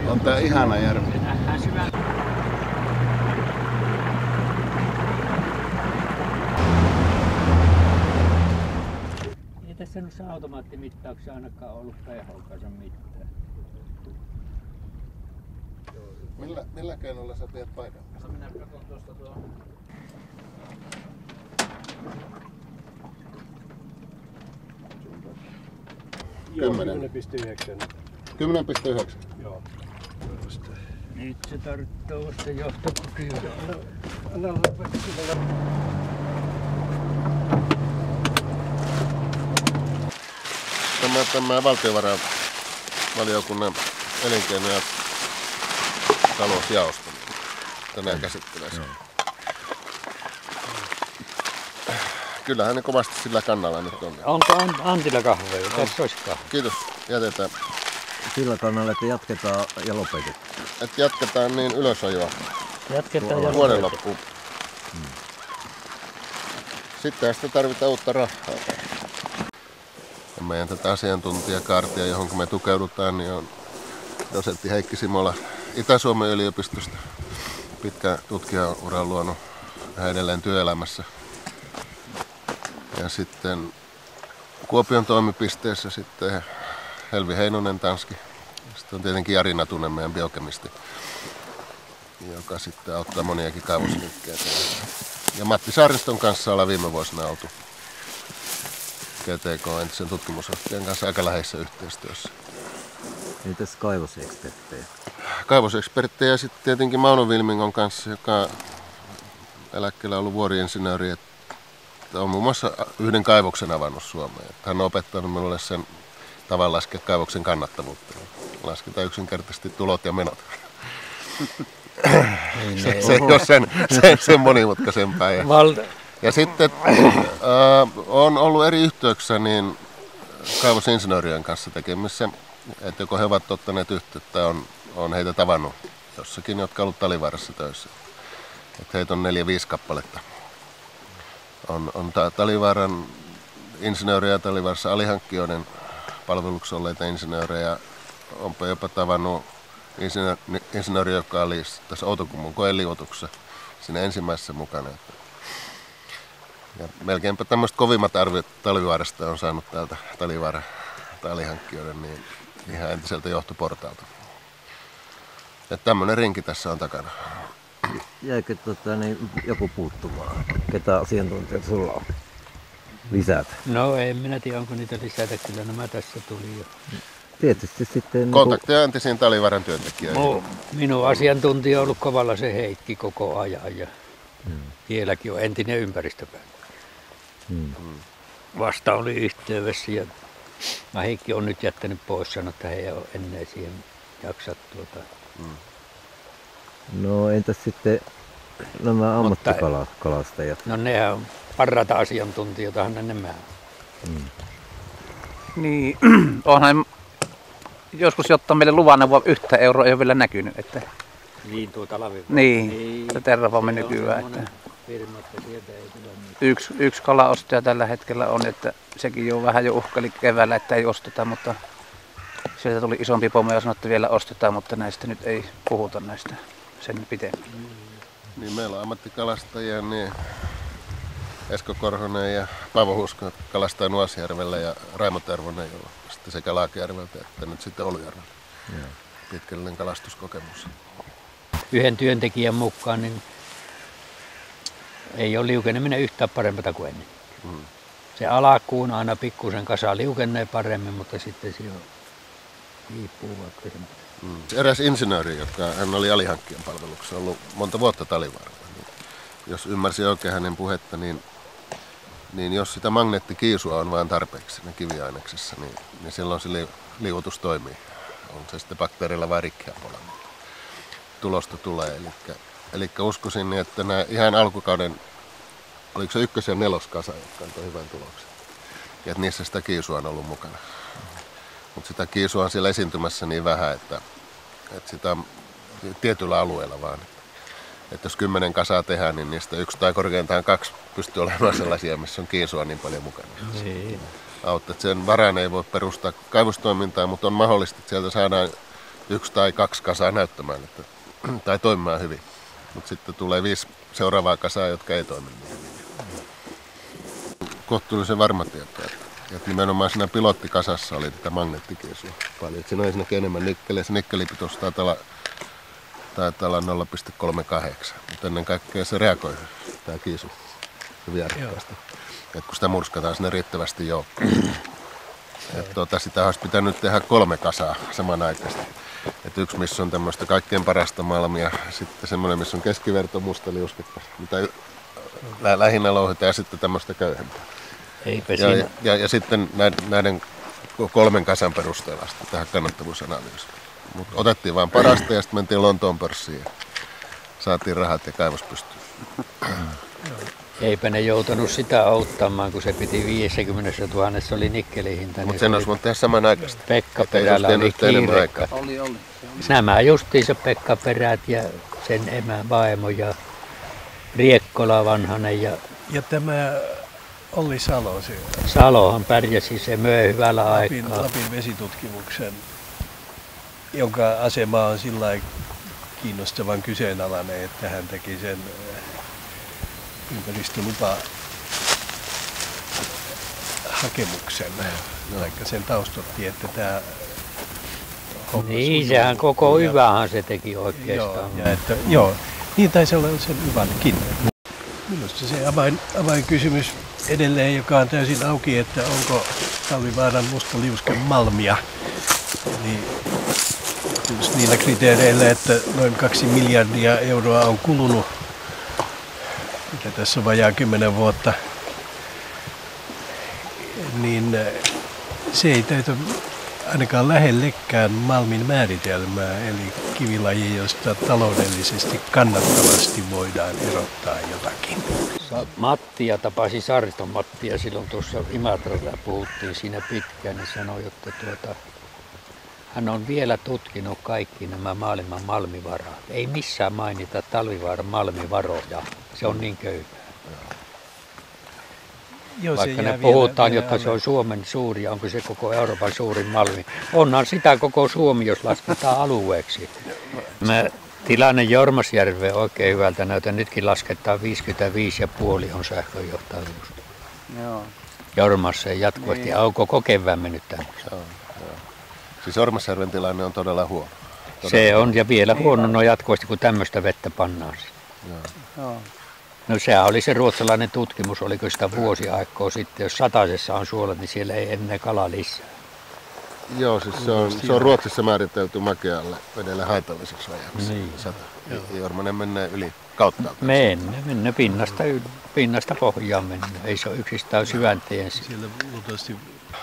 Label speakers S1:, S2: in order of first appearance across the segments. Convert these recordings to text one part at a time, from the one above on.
S1: On tää ihana järvi.
S2: Ei tässä noissa automaattimittauksissa ainakaan ollut pH-kanssa mitään.
S1: Millä keinolla sä teet paikan?
S2: Minä katson tuosta tuohon.
S3: Joo,
S1: 10,9.
S3: 10,9.
S1: Joo.
S2: Nyt se tarvitsee olla se johtokoki.
S1: Tämä valtiovarainvaliokunnan elinkeino- ja talousjaosto tänään käsittelee. Kyllähän ne kovasti sillä kannalla nyt on.
S2: Onko Antilla kahveja? Tässä olisi kahveja.
S1: Kiitos. Jätetään.
S4: Sillä kannalla, että jatketaan ja lopetetaan.
S1: Että jatketaan niin ylösajoa
S2: Jatketaan ja
S1: vuoden loppuun. Sitten sitä tarvitaan uutta rahaa. Ja meidän tätä asiantuntijakaartia, johon me tukeudutaan, niin on dosentti Heikki Simola Itä-Suomen yliopistosta. Pitkä tutkijauran luonut ja edelleen työelämässä. Ja sitten Kuopion toimipisteessä sitten Helvi Heinonen Tanski. Sitten on tietenkin Jari Natunen, meidän biokemisti, joka sitten auttaa moniakin kaivosliikkeitä. Ja Matti Saariston kanssa ollaan viime vuosina oltu GTK entisen tutkimusyhtiön kanssa aika läheisessä yhteistyössä.
S4: Entäs kaivoseksperttejä?
S1: Kaivoseksperttejä sitten tietenkin Mauno Vilmingon kanssa, joka eläkkeellä on ollut vuoriinsinööri, että on muun muassa yhden kaivoksen avannut Suomeen. Hän on opettanut minulle sen tavan laskea kaivoksen kannattavuutta. Lasketaan yksinkertaisesti tulot ja menot. Se ei ole sen monimutkaisempaa. Ja sitten on ollut eri yhteyksissä niin kaivosinsinöörien kanssa tekemissä, että joko he ovat ottaneet yhteyttä, on heitä tavannut jossakin, jotka ovat olleet Talvivaarassa töissä. Että heitä on 4-5 kappaletta. On Talvivaaran insinöörejä, Talvivaarassa alihankkijoiden palveluksessa olleita insinöörejä. Onpa jopa tavannut insinööri, joka oli tässä Outokummun koeliuotuksessa siinä ensimmäisessä mukana. Ja melkeinpä tämmöiset kovimmat arviot Talvivaarasta on saanut täältä Talvivaaran alihankkijoiden niin ihan entiseltä johtoportaalta. Että tämmöinen rinki tässä on takana.
S4: Jäikö joku puuttumaan? Ketä asiantuntijat sulla on? Lisätä?
S2: No en minä tiedä, onko niitä lisätä. Kyllä nämä tässä tuli jo.
S4: Tietysti sitten...
S1: Kontakteja entisiin Talvivaaran työntekijöihin.
S2: Minun asiantuntija on ollut kovalla se Heikki koko ajan. Ja vieläkin on entinen ympäristöpäällikkö. Vasta oli yhteydessä ja Heikki on nyt jättänyt pois, sanoi, että he ei ole ennen siihen jaksa
S4: No entäs sitten nämä ammattikalastajat?
S2: No nehän on parhaita asiantuntijoitahan nämä on.
S5: Niin, onhan joskus jotta meille luvannut 1 euroa ei ole vielä näkynyt. Että...
S2: Niin tuo Talvivaara.
S5: Niin, Terrafame nykyään. Että... Yksi kalaostaja tällä hetkellä on, että sekin jo vähän jo uhkaili keväällä, että ei osteta, mutta sieltä tuli isompi pomo ja sanoi, että vielä ostetaan, mutta näistä nyt ei puhuta näistä sen pitemmin.
S1: Niin meillä on ammattikalastajia, niin Esko Korhonen ja Paavo Husko, jotka kalastaa Nuasjärvellä, ja Raimo Tervonen, jolla sitten sekä Laakajärveltä että nyt sitten Oulujärvellä. Pitkällinen kalastuskokemus.
S2: Yhden työntekijän mukaan niin ei ole liukeneminen yhtään parempaa kuin ennen. Se alkuun aina pikkusen kasa liukenee paremmin, mutta sitten se hiipuu vaikka se.
S1: Eräs insinööri, hän oli alihankkijan palveluksessa, ollut monta vuotta Talvivaaralla. Niin jos ymmärsin oikein hänen puhetta, niin jos sitä magneettikiisua on vain tarpeeksi siinä kiviaineksessa, niin silloin se liuotus toimii. On se sitten bakteerilla vai rikkiapolla. Tulosta tulee. Eli uskoisin, että nämä ihan alkukauden, oliko se 1. ja 4. kasa, jotka antoi hyvän tuloksen. Ja että niissä sitä kiisua on ollut mukana. Mutta sitä kiisua on siellä esiintymässä niin vähän, että sitä on tietyllä alueella vaan. Että jos 10 kasaa tehdään, niin niistä 1 tai korkeintaan 2 pystyy olemaan sellaisia, missä on kiisua niin paljon mukana.
S2: Niin.
S1: Että sen varaan ei voi perustaa kaivostoimintaa, mutta on mahdollista, että sieltä saadaan 1 tai 2 kasaa näyttämään tai toimimaan hyvin. Mutta sitten tulee 5 seuraavaa kasaa, jotka ei toimi niin hyvin. Kohtuullisen varma tieto, että nimenomaan siinä pilottikasassa oli tätä magneettikiisua paljon. Että siinä on ensinnäkin enemmän nikkeliä. Se nikkelipitoisuus taitaa olla 0,38, mutta ennen kaikkea se reagoi, tämä kiisu, hyvin ärkkäistä. Että kun sitä murskataan sinne riittävästi joukkoon. Sitä olisi pitänyt tehdä 3 kasaa samanaikaisesti. Että 1, missä on tämmöistä kaikkein parasta malmia, sitten semmoinen, missä on keskiverto musta liusketta, mitä lähinnä louhitaan, ja sitten tämmöistä köyhempää. Ja sitten näiden 3 kasan perusteella tähän kannattavuusanalyysiin. Mutta otettiin vain parasta ja sitten mentiin Lontoon pörssiin ja saatiin rahat ja kaivos pystyyn.
S2: Eipä ne joutunut sitä auttamaan, kun se piti 50 000, se oli nikkelihinta.
S1: Mutta sen olisi voinut tehdä samanaikaisesti.
S2: Pekka Perällä oli kiire.
S5: Oli.
S2: Nämä justiinsa Pekka Perät ja sen emä vaimo ja Riekkola vanhanen.
S6: Ja tämä Olli Salo.
S2: Salohan pärjäsi, se möi hyvällä aikaa.
S6: Lapin vesitutkimuksen, jonka asema on sillä kiinnostavan kyseenalainen, että hän teki sen ympäristölupa hakemuksen, vaikka sen taustotti, että tämä
S2: niin, sehän koko hyvähän se teki oikeastaan.
S6: Joo, niin taisi olla sen hyvänkin. Minusta se avainkysymys edelleen, joka on täysin auki, että onko Talvivaaran mustaliusken malmia. Eli niillä kriteereillä, että noin 2 miljardia euroa on kulunut, mikä tässä on vajaa 10 vuotta, niin se ei täytä ainakaan lähellekään malmin määritelmää, eli kivilaji, josta taloudellisesti kannattavasti voidaan erottaa jotakin.
S2: Mattia tapasi Saariston Mattia silloin tuossa Imatralla, puhuttiin siinä pitkään, niin sanoi, että hän on vielä tutkinut kaikki nämä maailman malmivarat. Ei missään mainita Talvivaaran malmivaroja, se on niin köyhää. Vaikka ne puhutaan, jotta se on Suomen suuri, onko se koko Euroopan suurin malmi. Onhan sitä koko Suomi, jos lasketaan alueeksi. Tilanne Jormasjärveen oikein hyvältä näytä. Nytkin lasketaan 55,5 on sähköjohtajuus. Jormassa jatkuvasti. Niin. On koko kevään mennyt tämmöistä.
S1: Siis Jormasjärven tilanne on todella huono.
S2: Se on, ja vielä huono jatkuvasti, kun tämmöistä vettä pannaan. No sehän oli se ruotsalainen tutkimus, oliko sitä vuosi aikaa sitten, jos satasessa on suolat, niin siellä ei enää kala lisää.
S1: Joo, siis se on Ruotsissa määritelty makealle vedelle haitalliseksi ajaksi. Niin. Jormanen menee yli kautta.
S2: Mennään pinnasta pohjaan mennään. Ei se ole yksistään syvänteen.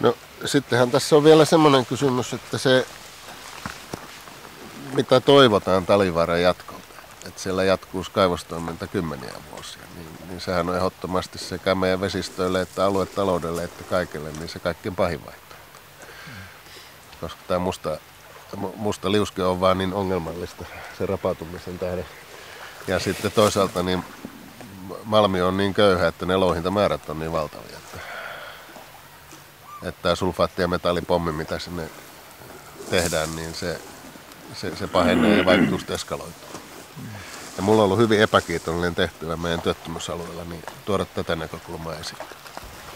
S1: No sittenhän tässä on vielä semmoinen kysymys, että se mitä toivotaan Talvivaaran jatkolta, että siellä jatkuisi kaivostoiminta 10 vuosia, niin sehän on ehdottomasti sekä meidän vesistöille että aluetaloudelle että kaikille niin se kaikkein pahin vaihtoehto. Koska tämä musta liuske on vaan niin ongelmallista sen rapautumisen tähden. Ja sitten toisaalta niin malmi on niin köyhä, että ne louhintamäärät on niin valtavia. Että tämä sulfaatti- ja metallipommi, mitä sinne tehdään, niin se pahenee ja vaikutukset eskaloituu. Ja mulla on ollut hyvin epäkiitollinen tehtävä meidän työttömyysalueella niin tuoda tätä näkökulmaa esiin.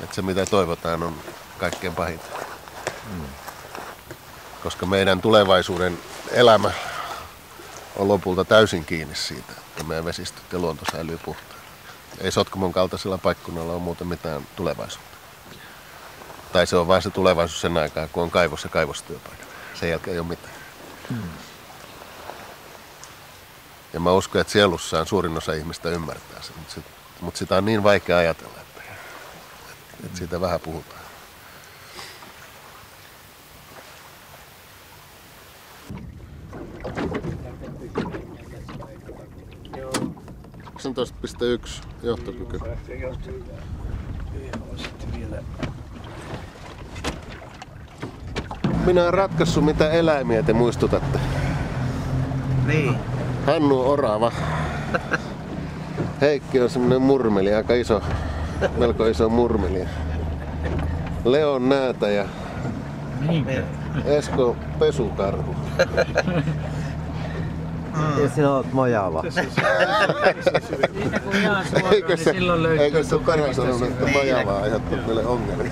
S1: Että se mitä toivotaan on kaikkein pahinta. Koska meidän tulevaisuuden elämä on lopulta täysin kiinni siitä, että meidän vesistöt ja luonto säilyy puhtaana. Ei Sotkamon kaltaisella paikkunnalla ole muuten mitään tulevaisuutta. Tai se on vain se tulevaisuus sen aikaa, kun on kaivos ja kaivostyöpaikka. Sen jälkeen ei ole mitään. Ja mä uskon, että sielussaan suurin osa ihmistä ymmärtää sen, mutta sitä on niin vaikea ajatella, että siitä vähän puhutaan. .1 johtokyky. Minä en ratkaissut, mitä eläimiä te muistutatte.
S7: Niin.
S1: Hannu orava. Heikki on semmonen murmeli, aika iso, melko iso murmeli. Leon näätä ja Esko pesukarhu.
S4: Ja sinä olet mojava.
S2: Eikö se
S1: Eikö se Kara sanonut, että mojava aiheuttaa meille ongelmia?